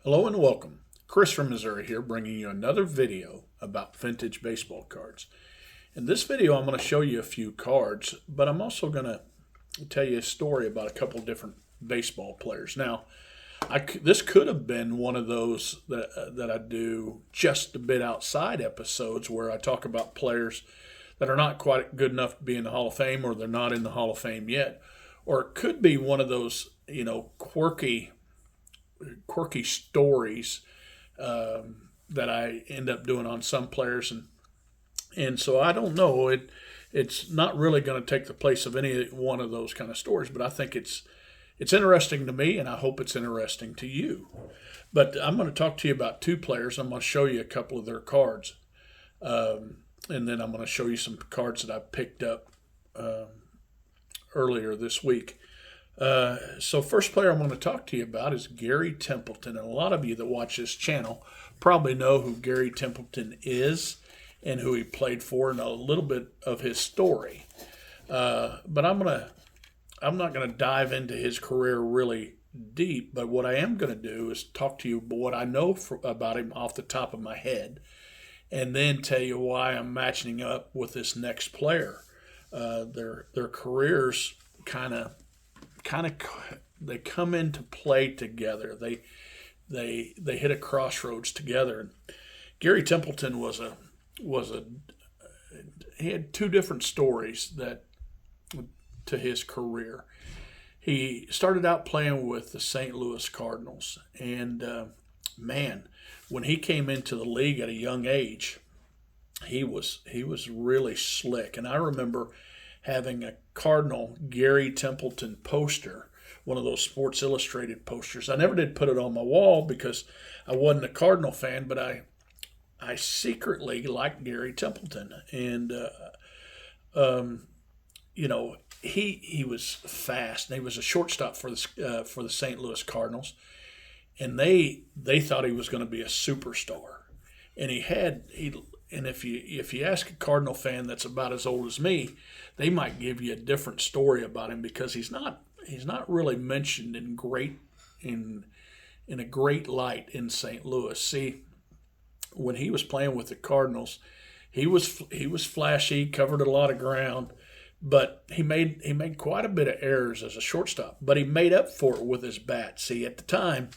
Hello and welcome. Chris from Missouri here, bringing you another video about vintage baseball cards. In this video, I'm going to show you a few cards, but I'm also going to tell you a story about a couple different baseball players. Now, this could have been one of those that I do just a bit outside episodes where I talk about players that are not quite good enough to be in the Hall of Fame, or they're not in the Hall of Fame yet. Or it could be one of those, quirky stories that I end up doing on some players, and so I don't know. It's not really going to take the place of any one of those kind of stories, but I think it's interesting to me, and I hope it's interesting to you. But I'm going to talk to you about two players. I'm going to show you a couple of their cards, and then I'm going to show you some cards that I picked up earlier this week. So first player I'm going to talk to you about is Gary Templeton. And a lot of you that watch this channel probably know who Gary Templeton is and who he played for and a little bit of his story. But I'm not going to dive into his career really deep, but what I am going to do is talk to you about what I know about him off the top of my head, and then tell you why I'm matching up with this next player. Their careers kind of they come into play together. They hit a crossroads together. And Gary Templeton he had two different stories to his career. He started out playing with the St. Louis Cardinals, and man, when he came into the league at a young age, he was really slick. And I remember having a Cardinal Gary Templeton poster, one of those Sports Illustrated posters. I never did put it on my wall because I wasn't a Cardinal fan, but I secretly liked Gary Templeton, and he was fast. And he was a shortstop for the St. Louis Cardinals, and they thought he was going to be a superstar. And and if you ask a Cardinal fan that's about as old as me, they might give you a different story about him because he's not really mentioned in a great light in St. Louis. See, when he was playing with the Cardinals, he was flashy, covered a lot of ground, but he made quite a bit of errors as a shortstop. But he made up for it with his bat. See, at the time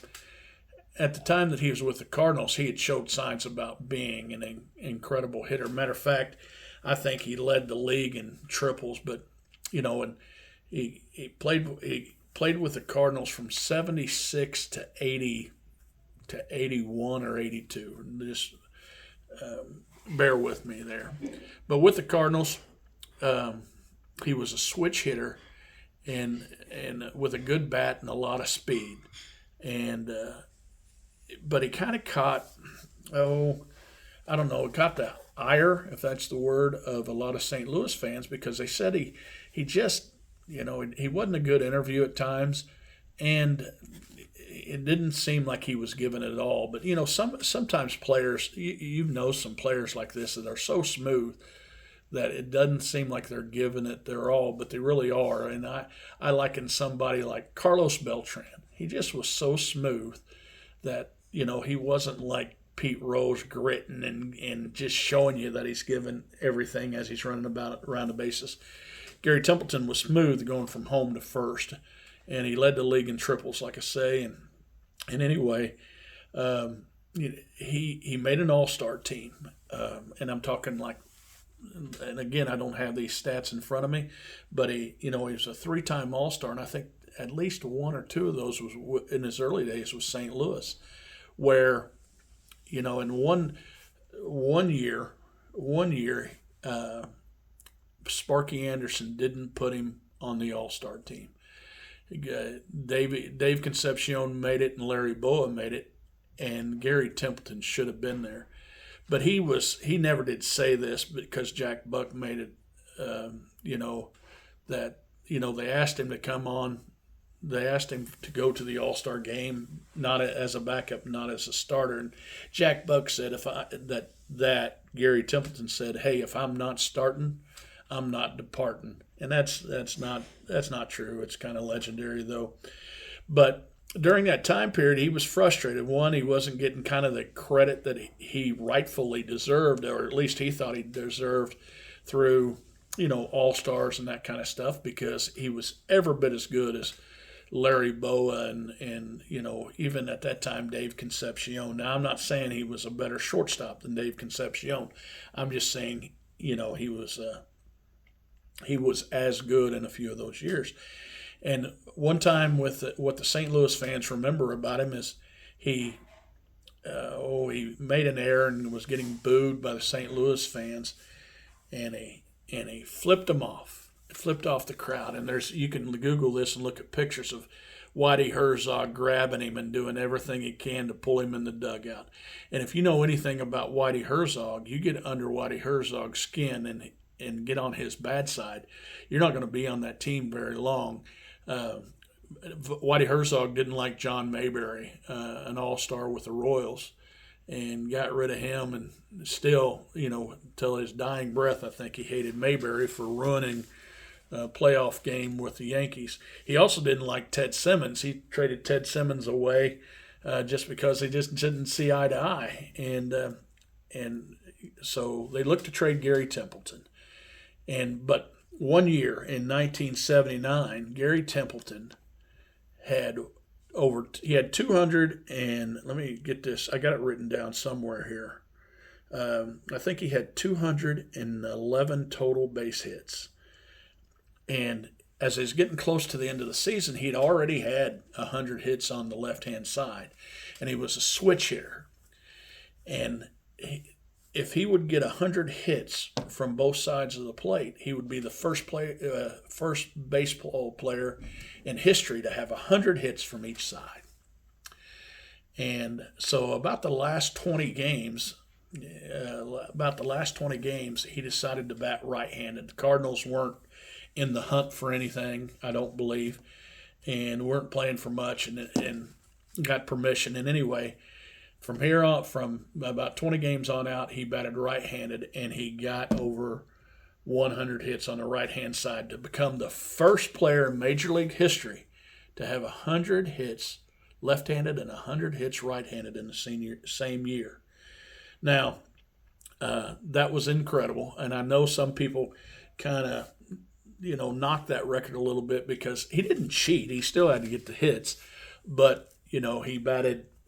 that he was with the Cardinals, he had showed signs about being an incredible hitter. Matter of fact, I think he led the league in triples. But and he played with the Cardinals from '76 to '81 or '82. Just bear with me there. But with the Cardinals, he was a switch hitter and with a good bat and a lot of speed. And but he kind of caught, I don't know, caught the ire, if that's the word, of a lot of St. Louis fans because they said he just, he wasn't a good interview at times, and it didn't seem like he was giving it all. But sometimes players, some players like this that are so smooth that it doesn't seem like they're giving it their all, but they really are. And I liken somebody like Carlos Beltran. He just was so smooth that he wasn't like Pete Rose gritting and just showing you that he's giving everything as he's running around the bases. Gary Templeton was smooth going from home to first, and he led the league in triples, like I say. And anyway, he made an all-star team, and I'm talking like, and again, I don't have these stats in front of me, but he was a three-time all-star, and I think at least one or two of those was in his early days was St. Louis, where in one year, Sparky Anderson didn't put him on the All-Star team. Dave Concepcion made it, and Larry Bowa made it, and Gary Templeton should have been there. But he never did say this because Jack Buck made it, they asked him to come on. They asked him to go to the All-Star game, not as a backup, not as a starter. And Jack Buck said that Gary Templeton said, "Hey, if I'm not starting, I'm not departing." And that's not true. It's kind of legendary though. But during that time period, he was frustrated. One, he wasn't getting kind of the credit that he rightfully deserved, or at least he thought he deserved through, All Stars and that kind of stuff, because he was every bit as good as Larry Boa and even at that time Dave Concepcion. Now, I'm not saying he was a better shortstop than Dave Concepcion. I'm just saying, he was as good in a few of those years. And one time, with what the St. Louis fans remember about him is he he made an error and was getting booed by the St. Louis fans, and he flipped off the crowd. And you can Google this and look at pictures of Whitey Herzog grabbing him and doing everything he can to pull him in the dugout. And if you know anything about Whitey Herzog, you get under Whitey Herzog's skin and get on his bad side, you're not going to be on that team very long. Whitey Herzog didn't like John Mayberry, an all-star with the Royals, and got rid of him. And still, till his dying breath, I think he hated Mayberry for ruining a playoff game with the Yankees. He also didn't like Ted Simmons. He traded Ted Simmons away just because they just didn't see eye to eye. And so they looked to trade Gary Templeton. But one year in 1979, Gary Templeton had 200, and let me get this. I got it written down somewhere here. I think he had 211 total base hits. And as he's getting close to the end of the season, he'd already had 100 hits on the left-hand side, and he was a switch hitter. And if he would get 100 hits from both sides of the plate, he would be the first baseball player in history to have 100 hits from each side. And so about the last 20 games, he decided to bat right-handed. The Cardinals weren't in the hunt for anything, I don't believe, and weren't playing for much, and got permission. And anyway, from here on, from about 20 games on out, he batted right-handed, and he got over 100 hits on the right-hand side to become the first player in Major League history to have 100 hits left-handed and 100 hits right-handed in the same year. Now, that was incredible, and I know some people kind of, knocked that record a little bit because he didn't cheat. He still had to get the hits, but,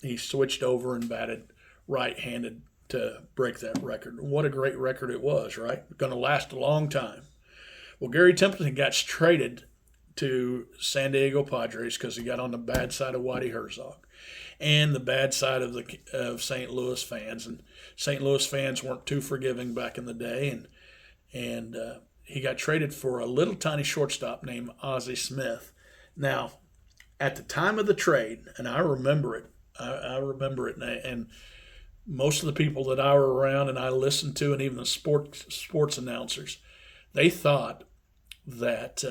he switched over and batted right-handed to break that record. What a great record it was, right? Going to last a long time. Well, Gary Templeton got traded to San Diego Padres because he got on the bad side of Whitey Herzog and the bad side of St. Louis fans. And St. Louis fans weren't too forgiving back in the day, and he got traded for a little tiny shortstop named Ozzie Smith. Now, at the time of the trade, and I remember it, and most of the people that I were around and I listened to, and even the sports announcers, they thought that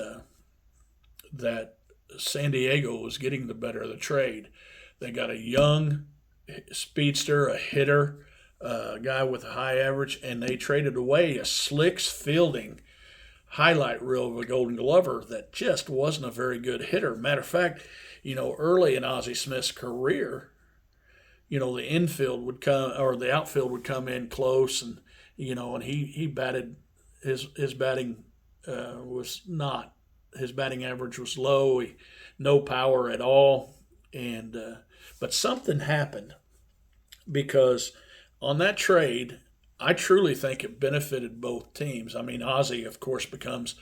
San Diego was getting the better of the trade. They got a young speedster, a hitter, a guy with a high average, and they traded away a slicks fielding highlight reel of a Golden Glover that just wasn't a very good hitter. Matter of fact, early in Ozzie Smith's career, the infield would come, or the outfield would come in close, and and he batted, his batting was not, his batting average was low, no power at all, and but something happened, because on that trade, I truly think it benefited both teams. I mean, Ozzie, of course, becomes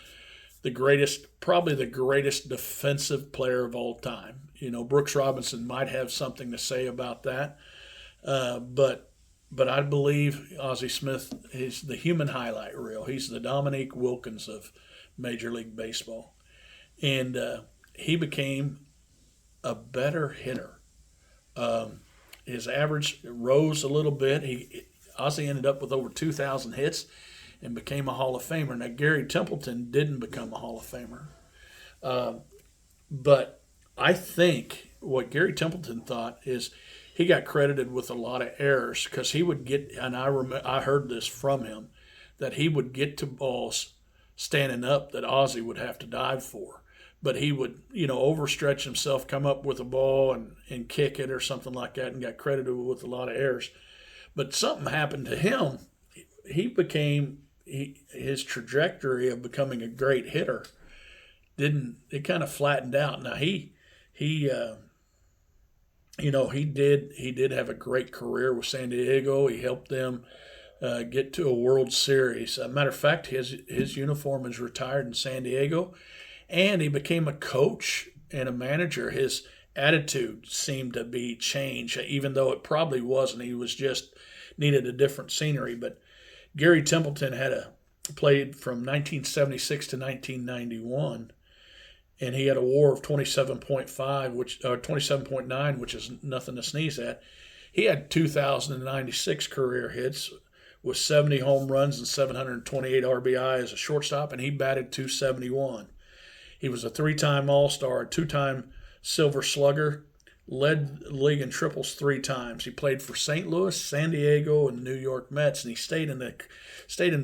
probably the greatest defensive player of all time. Brooks Robinson might have something to say about that, but I believe Ozzie Smith is the human highlight reel. He's the Dominique Wilkins of Major League Baseball, and he became a better hitter. His average rose a little bit. Ozzie ended up with over 2,000 hits and became a Hall of Famer. Now, Gary Templeton didn't become a Hall of Famer. But I think what Gary Templeton thought is he got credited with a lot of errors, because he would get, and I heard this from him, that he would get to balls standing up that Ozzie would have to dive for. but he would, overstretch himself, come up with a ball and kick it or something like that, and got credited with a lot of errors. But something happened to him. His trajectory of becoming a great hitter it kind of flattened out. Now he did have a great career with San Diego. He helped them get to a World Series. Matter of fact, his uniform is retired in San Diego, and he became a coach and a manager. His attitude seemed to be changed, even though it probably wasn't. He was just needed a different scenery. But Gary Templeton played from 1976 to 1991. And he had a WAR of 27.9, which is nothing to sneeze at. He had 2,096 career hits with 70 home runs and 728 RBI as a shortstop, and he batted .271. He was a 3-time All-Star, a 2-time Silver Slugger, led the league in triples 3 times. He played for St. Louis, San Diego, and New York Mets, and he stayed in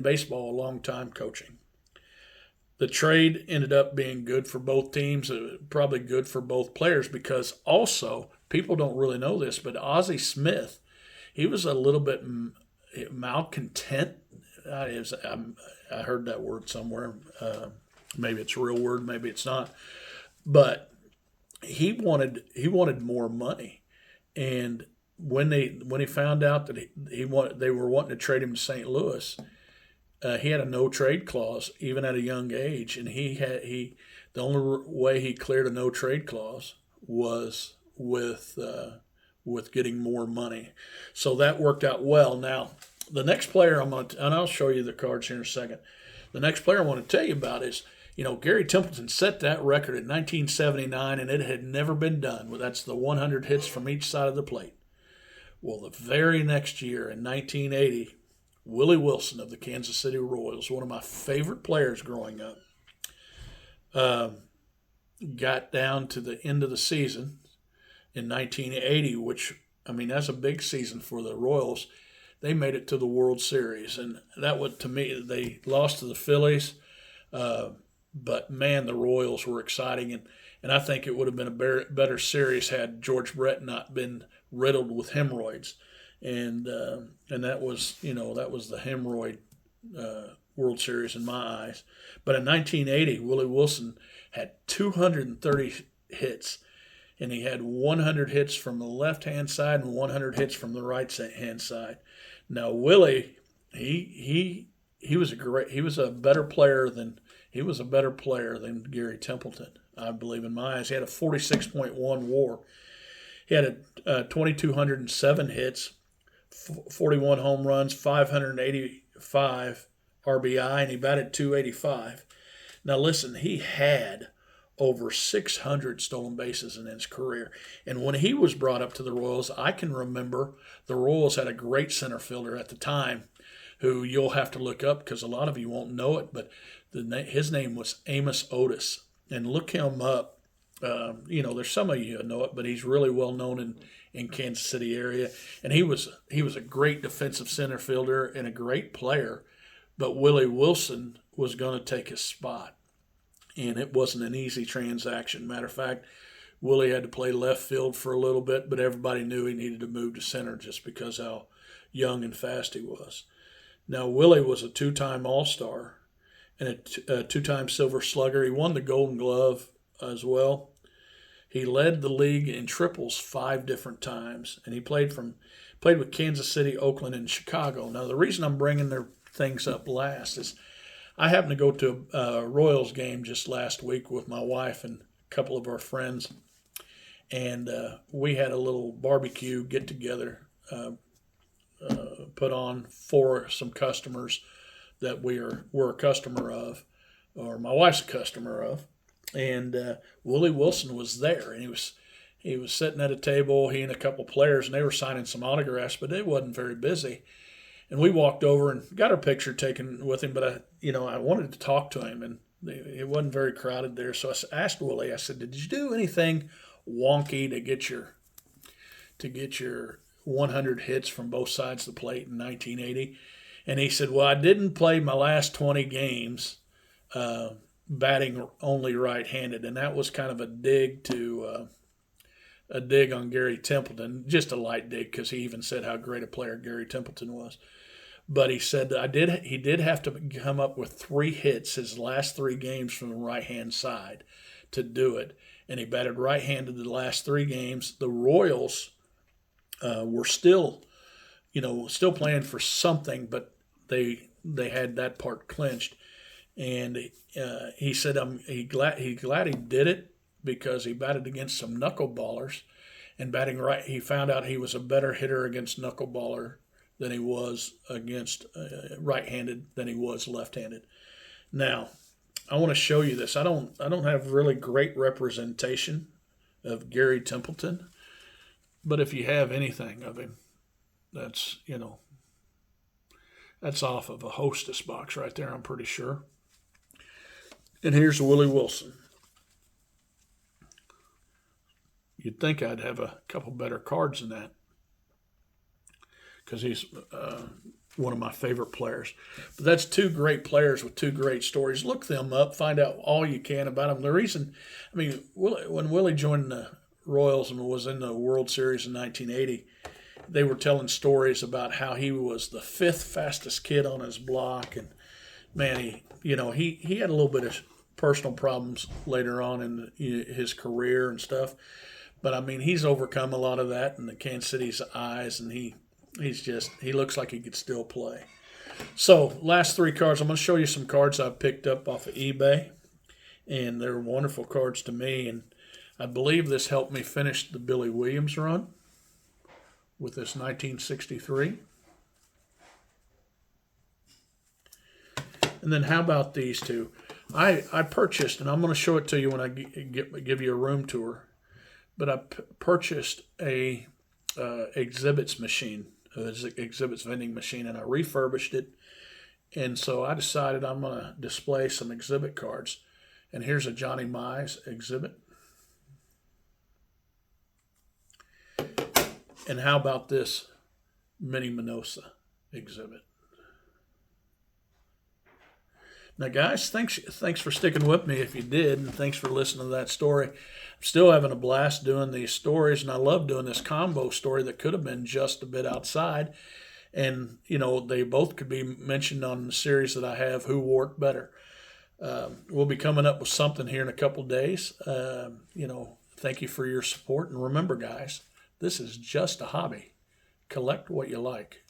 baseball a long time coaching. The trade ended up being good for both teams, probably good for both players, because also, people don't really know this, but Ozzie Smith, he was a little bit malcontent. I heard that word somewhere. Maybe it's a real word, maybe it's not. But he wanted more money, and when he found out that they were wanting to trade him to St. Louis, he had a no trade clause even at a young age, and the only way he cleared a no trade clause was with getting more money. So that worked out well. Now, the next player and I'll show you the cards here in a second. The next player I want to tell you about is, Gary Templeton set that record in 1979, and it had never been done. Well, that's the 100 hits from each side of the plate. Well, the very next year in 1980, Willie Wilson of the Kansas City Royals, one of my favorite players growing up, got down to the end of the season in 1980, which, that's a big season for the Royals. They made it to the World Series, and that was, to me, they lost to the Phillies, but, man, the Royals were exciting, and I think it would have been a better series had George Brett not been riddled with hemorrhoids. And that was the hemorrhoid World Series in my eyes. But in 1980, Willie Wilson had 230 hits, and he had 100 hits from the left-hand side and 100 hits from the right-hand side. Now Willie, he was a better player than Gary Templeton, I believe, in my eyes. He had a 46.1 WAR. He had 2,207 hits, 41 home runs, 585 RBI, and he batted .285. Now listen, he had over 600 stolen bases in his career. And when he was brought up to the Royals, I can remember the Royals had a great center fielder at the time who you'll have to look up because a lot of you won't know it, but his name was Amos Otis. And look him up. There's some of you who know it, but he's really well known in Kansas City area. And he was a great defensive center fielder and a great player, but Willie Wilson was going to take his spot. And it wasn't an easy transaction. Matter of fact, Willie had to play left field for a little bit, but everybody knew he needed to move to center just because how young and fast he was. Now, Willie was a 2-time All-Star and a 2-time Silver Slugger. He won the Golden Glove as well. He led the league in triples 5 different times, and he played with Kansas City, Oakland, and Chicago. Now, the reason I'm bringing their things up last is I happened to go to a Royals game just last week with my wife and a couple of our friends, and we had a little barbecue get-together put on for some customers that we're a customer of, or my wife's a customer of. And Willie Wilson was there, and he was sitting at a table, he and a couple players, and they were signing some autographs, but they wasn't very busy. And we walked over and got our picture taken with him, but I wanted to talk to him, and it wasn't very crowded there. So I asked Willie, I said, "Did you do anything wonky to get your 100 hits from both sides of the plate in 1980?" And he said, "Well, I didn't play my last 20 games batting only right-handed, and that was kind of a dig on Gary Templeton, just a light dig because he even said how great a player Gary Templeton was. But he said he did have to come up with 3 hits his last 3 games from the right-hand side to do it, and he batted right-handed the last 3 games. The Royals were still playing for something, but they had that part clinched. And he said he glad he did it because he batted against some knuckleballers, and batting right, he found out he was a better hitter against knuckleballer than he was against right-handed than he was left-handed. Now, I want to show you this. I don't have really great representation of Gary Templeton, but if you have anything of him, that's that's off of a Hostess box right there, I'm pretty sure. And here's Willie Wilson. You'd think I'd have a couple better cards than that because he's one of my favorite players. But that's 2 great players with 2 great stories. Look them up. Find out all you can about them. The reason, when Willie joined the Royals and was in the World Series in 1980, they were telling stories about how he was the 5th fastest kid on his block. And, man, he had a little bit of personal problems later on in his career and stuff. But, he's overcome a lot of that in the Kansas City's eyes, and he looks like he could still play. So, last 3 cards. I'm going to show you some cards I picked up off of eBay, and they're wonderful cards to me. And I believe this helped me finish the Billy Williams run with this 1963. And then how about these 2? I purchased, and I'm going to show it to you when I give you a room tour, but I purchased a exhibits machine, exhibits vending machine, and I refurbished it. And so I decided I'm going to display some exhibit cards. And here's a Johnny Mize exhibit. And how about this Minnie Minoso exhibit? Now, guys, thanks for sticking with me if you did, and thanks for listening to that story. I'm still having a blast doing these stories, and I love doing this combo story that could have been just a bit outside. And, they both could be mentioned on the series that I have, Who Wore It Better. We'll be coming up with something here in a couple days. Thank you for your support. And remember, guys, this is just a hobby. Collect what you like.